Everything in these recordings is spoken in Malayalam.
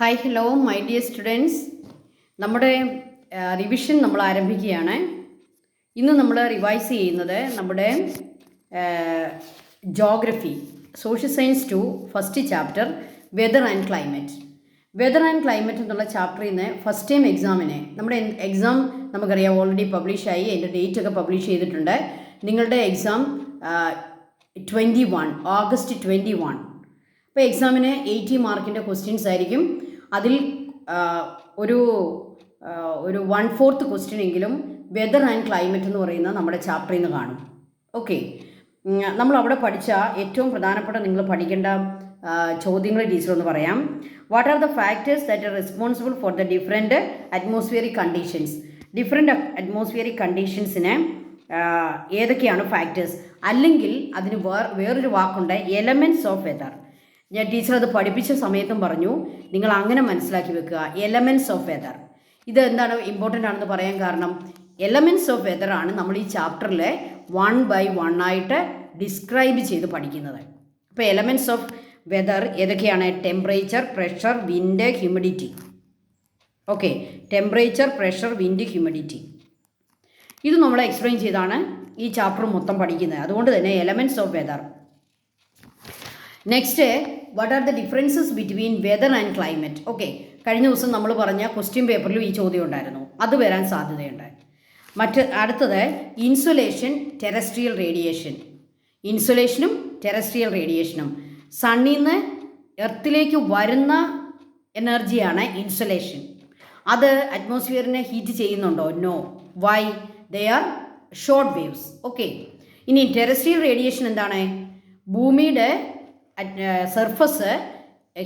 Hi hello my dear students, നമ്മുടെ റിവിഷൻ നമ്മൾ ആരംഭിക്കുകയാണ്. ഇന്ന് നമ്മൾ റിവൈസ് ചെയ്യുന്നത് നമ്മുടെ geography social science 2 first chapter weather and climate. Weather and climate എന്നുള്ള ചാപ്റ്ററിൽ നിന്ന് ഫസ്റ്റ് ടൈം എക്സാമിന് നമ്മുടെ എക്സാം നമുക്കറിയാം ഓൾറെഡി പബ്ലിഷായി, അതിൻ്റെ ഡേറ്റ് ഒക്കെ പബ്ലിഷ് ചെയ്തിട്ടുണ്ട്. നിങ്ങളുടെ എക്സാം 21 ഓഗസ്റ്റ് 21. അപ്പോൾ എക്സാമിന് 80 മാർക്കിൻ്റെ ക്വസ്റ്റ്യൻസ് ആയിരിക്കും. അതിൽ ഒരു 1/4 ക്വസ്റ്റ്യൻ എങ്കിലും വെതർ ആൻഡ് ക്ലൈമറ്റ് എന്ന് പറയുന്ന നമ്മുടെ ചാപ്റ്ററിൽ നിന്ന് കാണും. ഓക്കെ, നമ്മൾ അവിടെ പഠിച്ച ഏറ്റവും പ്രധാനപ്പെട്ട നിങ്ങൾ പഠിക്കേണ്ട ചോദ്യങ്ങൾ ടീച്ചർ ഒന്ന് പറയാം. What are the factors that are responsible for the different atmospheric conditions? Different atmospheric കണ്ടീഷൻസിന് ഏതൊക്കെയാണ് ഫാക്ടേഴ്സ്? അല്ലെങ്കിൽ അതിന് വേറൊരു വാക്കുണ്ട്, എലമെൻറ്റ്സ് ഓഫ് വെതർ. ഞാൻ ടീച്ചർ അത് പഠിപ്പിച്ച സമയത്തും പറഞ്ഞു, നിങ്ങൾ അങ്ങനെ മനസ്സിലാക്കി വെക്കുക, എലമെൻറ്റ്സ് ഓഫ് വെതർ. ഇത് എന്താണ് ഇമ്പോർട്ടൻ്റ് ആണെന്ന് പറയാൻ കാരണം, എലമെൻറ്റ്സ് ഓഫ് വെതർ ആണ് നമ്മൾ ഈ ചാപ്റ്ററിൽ 1 by 1 ആയിട്ട് ഡിസ്ക്രൈബ് ചെയ്ത് പഠിക്കുന്നത്. അപ്പോൾ എലമെൻറ്റ്സ് ഓഫ് വെതർ ഏതൊക്കെയാണ്? Temperature, pressure, wind, humidity. Okay, temperature, pressure, wind, humidity. ഇത് നമ്മൾ എക്സ്പ്ലെയിൻ ചെയ്താണ് ഈ ചാപ്റ്റർ മൊത്തം പഠിക്കുന്നത്. അതുകൊണ്ട് തന്നെ elements of weather. Next, what are the differences between weather and climate? Okay, കഴിഞ്ഞ ദിവസം നമ്മൾ പറഞ്ഞ ക്വസ്റ്റ്യൻ പേപ്പറിലും ഈ ചോദ്യം ഉണ്ടായിരുന്നു, അത് വരാൻ സാധ്യതയുണ്ട്. അടുത്തത് ഇൻസുലേഷൻ, ടെറസ്ട്രിയൽ റേഡിയേഷൻ. ഇൻസുലേഷനും ടെറസ്ട്രിയൽ റേഡിയേഷനും. സണ്ണിൽ നിന്ന് എർത്തിലേക്ക് വരുന്ന എനർജിയാണ് ഇൻസുലേഷൻ. അത് അറ്റ്മോസ്ഫിയറിനെ ഹീറ്റ് ചെയ്യുന്നുണ്ടോ? No. Why? They are short waves. Okay, ഇനി ടെറസ്ട്രിയൽ റേഡിയേഷൻ എന്താണ്? ഭൂമിയുടെ സർഫസ്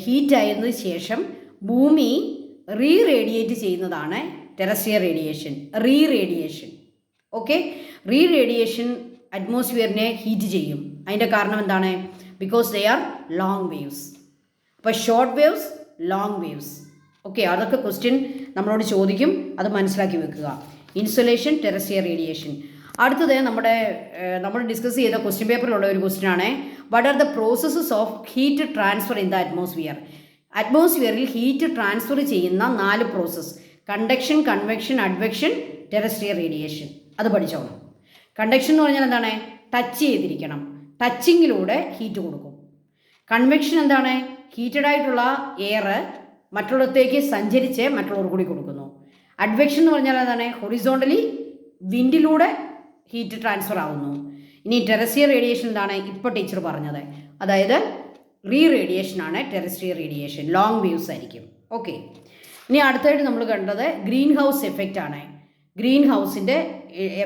ഹീറ്റ് ആയതിനു ശേഷം ഭൂമി റേഡിയേറ്റ് ചെയ്യുന്നതാണ് terrestrial radiation. Radiation. Okay, radiation അറ്റ്മോസ്ഫിയറിനെ ഹീറ്റ് ചെയ്യും. അതിൻ്റെ കാരണം എന്താണ്? Because they are long waves. അപ്പോൾ short waves, long waves. Okay, അതൊക്കെ ക്വസ്റ്റ്യൻ നമ്മളോട് ചോദിക്കും, അത് മനസ്സിലാക്കി വെക്കുക. Insulation, terrestrial radiation. അടുത്തത് നമ്മൾ ഡിസ്കസ് ചെയ്ത ക്വസ്റ്റ്യൻ പേപ്പറിലുള്ള ഒരു ക്വസ്റ്റ്യൻ ആണ്, what are the processes of heat transfer in the atmosphere? അറ്റ്മോസ്ഫിയറിൽ ഹീറ്റ് ട്രാൻസ്ഫർ ചെയ്യുന്ന 4 process: conduction, convection, advection, terrestrial radiation. അത് പഠിച്ചോളാം. കണ്ടക്ഷൻ എന്ന് പറഞ്ഞാൽ എന്താണ്? ടച്ച് ചെയ്തിരിക്കണം, ടച്ചിങ്ങിലൂടെ ഹീറ്റ് കൊടുക്കും. കൺവെക്ഷൻ എന്താണ്? ഹീറ്റഡ് ആയിട്ടുള്ള എയർ മറ്റുള്ളടത്തേക്ക് സഞ്ചരിച്ച് മറ്റുള്ളവർ കൂടി കൊടുക്കുന്നു. അഡ്വെക്ഷൻ എന്ന് പറഞ്ഞാൽ എന്താണ്? ഹൊറിസോണ്ടലി വിൻഡിലൂടെ ഹീറ്റ് ട്രാൻസ്ഫർ ആവുന്നു. ഇനി ടെറസ്ട്രിയൽ റേഡിയേഷൻ എന്താണ്? ഇപ്പോൾ ടീച്ചർ പറഞ്ഞത്, അതായത് റേഡിയേഷനാണ് ടെറസ്ട്രിയൽ റേഡിയേഷൻ. ലോങ് വേവ്സ് ആയിരിക്കും. ഓക്കെ, ഇനി അടുത്തായിട്ട് നമ്മൾ കണ്ടത് ഗ്രീൻ ഹൗസ് എഫക്റ്റ് ആണ്. ഗ്രീൻ ഹൗസിൻ്റെ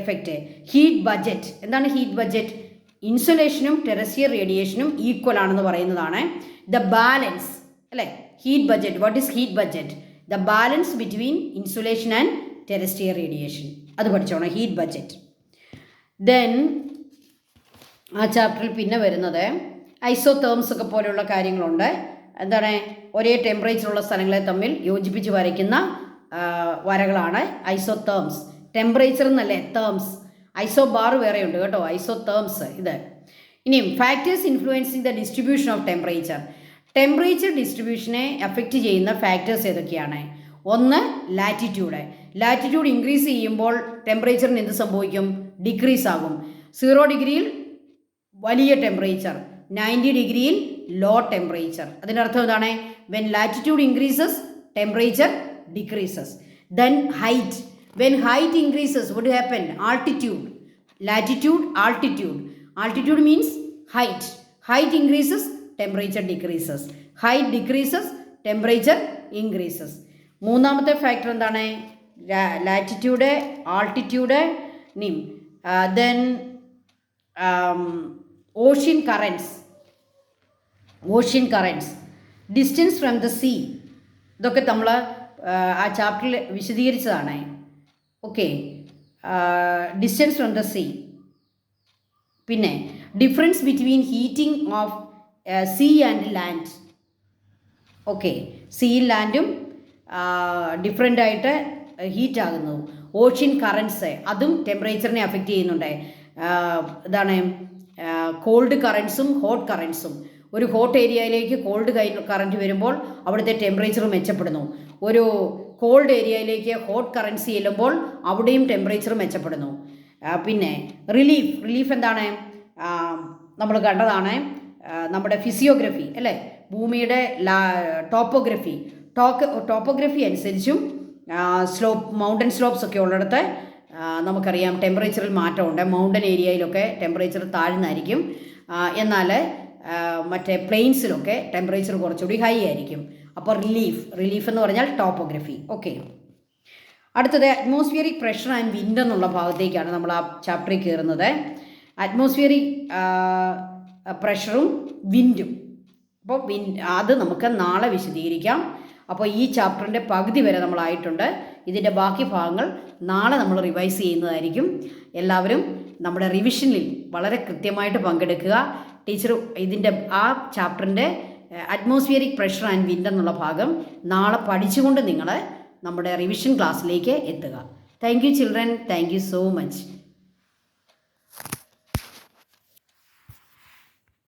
എഫക്റ്റ്. Heat budget. എന്താണ് ഹീറ്റ് ബജറ്റ്? ഇൻസുലേഷനും ടെറസ്ട്രിയൽ റേഡിയേഷനും ഈക്വൽ ആണെന്ന് പറയുന്നതാണ്. ദ ബാലൻസ്, അല്ലേ? Heat budget. What is heat budget? The balance between insulation and terrestrial radiation. അത് പഠിച്ചോണം, ഹീറ്റ് ബജറ്റ്. ദെൻ ആ ചാപ്റ്ററിൽ പിന്നെ വരുന്നത് ഐസോതേംസ് ഒക്കെ പോലെയുള്ള കാര്യങ്ങളുണ്ട്. എന്താണ്? ഒരേ ടെമ്പറേച്ചറുള്ള സ്ഥലങ്ങളെ തമ്മിൽ യോജിപ്പിച്ച് വരയ്ക്കുന്ന വരകളാണ് ഐസോതേംസ്. ടെമ്പറേച്ചർ എന്നല്ലേ തേംസ്. ഐസോ ബാർ വേറെ ഉണ്ട് കേട്ടോ, ഐസോതേംസ് ഇത്. ഇനിയും factors influencing the distribution of temperature. Temperature ഡിസ്ട്രിബ്യൂഷനെ അഫക്റ്റ് ചെയ്യുന്ന ഫാക്ടേഴ്സ് ഏതൊക്കെയാണ്? ഒന്ന്, ലാറ്റിറ്റ്യൂഡ്. ലാറ്റിറ്റ്യൂഡ് ഇൻക്രീസ് ചെയ്യുമ്പോൾ ടെമ്പറേച്ചറിന് എന്ത് സംഭവിക്കും? ഡിക്രീസ് ആകും. 0 ഡിഗ്രിയിൽ വലിയ ടെമ്പറേച്ചർ, 90 ഡിഗ്രിയിൽ ലോ ടെമ്പറേച്ചർ. അതിൻ്റെ അർത്ഥം എന്താണ്? When latitude increases, temperature decreases. Then height. When height increases, what happen? Altitude. Latitude, altitude. Altitude means height. Height increases, temperature decreases. Height decreases, temperature increases. മൂന്നാമത്തെ ഫാക്ടർ എന്താണ്? Latitude, altitude. Then ocean currents. Ocean currents, distance from the sea. ഇതൊക്കെ നമ്മൾ ആ ചാപ്റ്ററിൽ വിശദീകരിച്ചതാണ്. Okay, distance from the sea. പിന്നെ difference between heating of sea and land. Okay, സീയും ലാൻഡും ഡിഫറെൻ്റ് ആയിട്ട് ഹീറ്റ് ആകുന്നു. ഓഷ്യൻ കറൻസ്, അതും ടെമ്പറേച്ചറിനെ അഫക്റ്റ് ചെയ്യുന്നുണ്ട്. ഇതാണ് കോൾഡ് കറൻസും ഹോട്ട് കറൻസും. ഒരു ഹോട്ട് ഏരിയയിലേക്ക് കോൾഡ് കറൻറ്റ് വരുമ്പോൾ അവിടുത്തെ ടെമ്പറേച്ചർ മെച്ചപ്പെടുന്നു. ഒരു കോൾഡ് ഏരിയയിലേക്ക് ഹോട്ട് കറൻസി ചെല്ലുമ്പോൾ അവിടെയും ടെമ്പറേച്ചർ മെച്ചപ്പെടുന്നു. പിന്നെ റിലീഫ് എന്താണ്? നമ്മൾ കണ്ടതാണ് നമ്മുടെ ഫിസിയോഗ്രഫി അല്ലേ, ഭൂമിയുടെ ടോപ്പോഗ്രഫി അനുസരിച്ചും മൗണ്ടൻ സ്ലോപ്സ് ഒക്കെ ഉള്ളിടത്ത് നമുക്കറിയാം ടെമ്പറേച്ചറിൽ മാറ്റമുണ്ട്. മൗണ്ടൻ ഏരിയയിലൊക്കെ ടെമ്പറേച്ചർ താഴ്ന്നായിരിക്കും, എന്നാൽ മറ്റേ പ്ലെയിൻസിലൊക്കെ ടെമ്പറേച്ചർ കുറച്ചുകൂടി ഹൈ ആയിരിക്കും. അപ്പോൾ റിലീഫ് എന്ന് പറഞ്ഞാൽ ടോപ്പോഗ്രഫി. ഓക്കെ, അടുത്തത് അറ്റ്മോസ്ഫിയറിക് പ്രഷർ ആൻഡ് വിൻഡ് എന്നുള്ള ഭാഗത്തേക്കാണ് നമ്മൾ ആ ചാപ്റ്ററിൽ കയറുന്നത്. അറ്റ്മോസ്ഫിയറിക് പ്രഷറും വിൻഡും. അപ്പോൾ അത് നമുക്ക് നാളെ വിശദീകരിക്കാം. അപ്പോൾ ഈ ചാപ്റ്ററിൻ്റെ പകുതി വരെ നമ്മളായിട്ടുണ്ട്. ഇതിൻ്റെ ബാക്കി ഭാഗങ്ങൾ നാളെ നമ്മൾ റിവൈസ് ചെയ്യുന്നതായിരിക്കും. എല്ലാവരും നമ്മുടെ റിവിഷനിൽ വളരെ കൃത്യമായിട്ട് പങ്കെടുക്കുക. ടീച്ചർ ഇതിൻ്റെ ആ ചാപ്റ്ററിൻ്റെ അറ്റ്മോസ്ഫിയറിക് പ്രഷർ ആൻഡ് വിൻഡ് എന്നുള്ള ഭാഗം നാളെ പഠിച്ചുകൊണ്ട് നിങ്ങൾ നമ്മുടെ റിവിഷൻ ക്ലാസ്സിലേക്ക് എത്തുക. Thank you children, thank you so much.